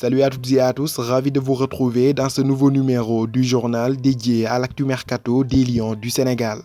Salut à toutes et à tous, ravi de vous retrouver dans ce nouveau numéro du journal dédié à l'actu mercato des Lions du Sénégal.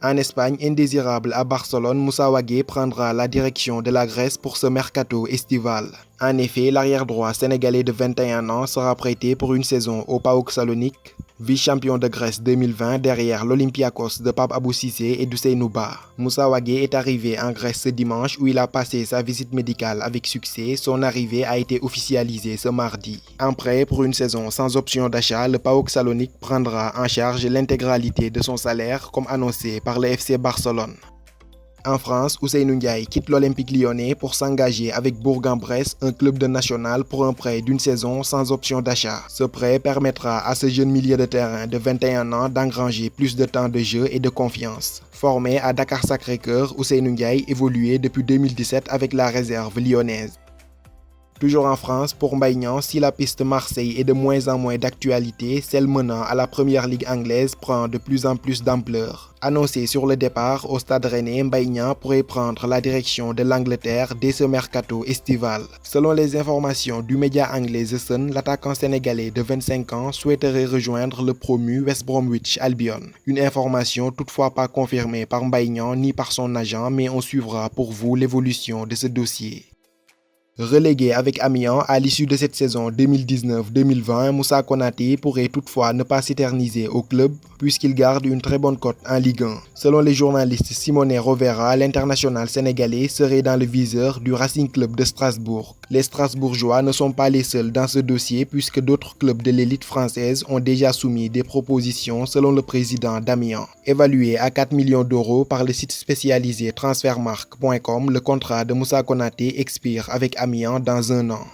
En Espagne, indésirable à Barcelone, Moussa Wagué prendra la direction de la Grèce pour ce mercato estival. En effet, l'arrière-droit sénégalais de 21 ans sera prêté pour une saison au PAOK Salonique, vice-champion de Grèce 2020 derrière l'Olympiakos de Pape Abou Cissé et d'Ousseynou Ba. Moussa Wagué est arrivé en Grèce ce dimanche où il a passé sa visite médicale avec succès. Son arrivée a été officialisée ce mardi. En prêt pour une saison sans option d'achat, le PAOK Salonique prendra en charge l'intégralité de son salaire comme annoncé par le FC Barcelone. En France, Ousseynou Ndiaye quitte l'Olympique lyonnais pour s'engager avec Bourg-en-Bresse, un club de national, pour un prêt d'une saison sans option d'achat. Ce prêt permettra à ce jeune milieu de terrain de 21 ans d'engranger plus de temps de jeu et de confiance. Formé à Dakar Sacré-Cœur, Ousseynou Ndiaye évoluait depuis 2017 avec la réserve lyonnaise. Toujours en France, pour Mbaye Niang, si la piste Marseille est de moins en moins d'actualité, celle menant à la première ligue anglaise prend de plus en plus d'ampleur. Annoncé sur le départ au Stade Rennais, Mbaye Niang pourrait prendre la direction de l'Angleterre dès ce mercato estival. Selon les informations du média anglais The Sun, l'attaquant sénégalais de 25 ans souhaiterait rejoindre le promu West Bromwich Albion. Une information toutefois pas confirmée par Mbaye Niang ni par son agent, mais on suivra pour vous l'évolution de ce dossier. Relégué avec Amiens à l'issue de cette saison 2019-2020, Moussa Konaté pourrait toutefois ne pas s'éterniser au club puisqu'il garde une très bonne cote en Ligue 1. Selon les journalistes Simone Rovera, l'international sénégalais serait dans le viseur du Racing Club de Strasbourg. Les Strasbourgeois ne sont pas les seuls dans ce dossier puisque d'autres clubs de l'élite française ont déjà soumis des propositions selon le président d'Amiens. Évalué à 4 millions d'euros par le site spécialisé transfermarkt.com, le contrat de Moussa Konaté expire avec Amiens dans un an.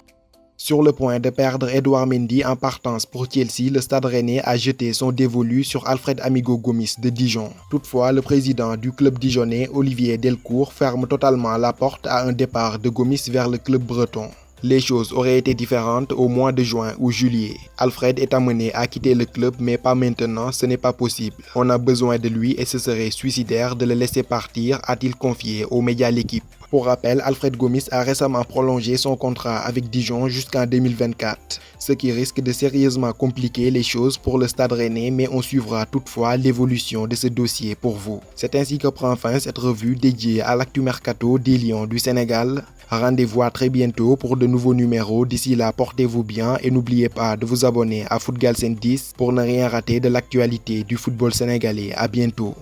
Sur le point de perdre Edouard Mendy en partance pour Chelsea, le Stade Rennais a jeté son dévolu sur Alfred Amigo Gomis de Dijon. Toutefois, le président du club dijonnais, Olivier Delcourt, ferme totalement la porte à un départ de Gomis vers le club breton. Les choses auraient été différentes au mois de juin ou juillet. Alfred est amené à quitter le club, mais pas maintenant, ce n'est pas possible. On a besoin de lui et ce serait suicidaire de le laisser partir, a-t-il confié aux médias L'Équipe. Pour rappel, Alfred Gomis a récemment prolongé son contrat avec Dijon jusqu'en 2024, ce qui risque de sérieusement compliquer les choses pour le Stade Rennais, mais on suivra toutefois l'évolution de ce dossier pour vous. C'est ainsi que prend fin cette revue dédiée à l'actu mercato des Lions du Sénégal. Rendez-vous à très bientôt pour de nouveaux numéros. D'ici là, portez-vous bien et n'oubliez pas de vous abonner à Footgalsen 10 pour ne rien rater de l'actualité du football sénégalais. À bientôt.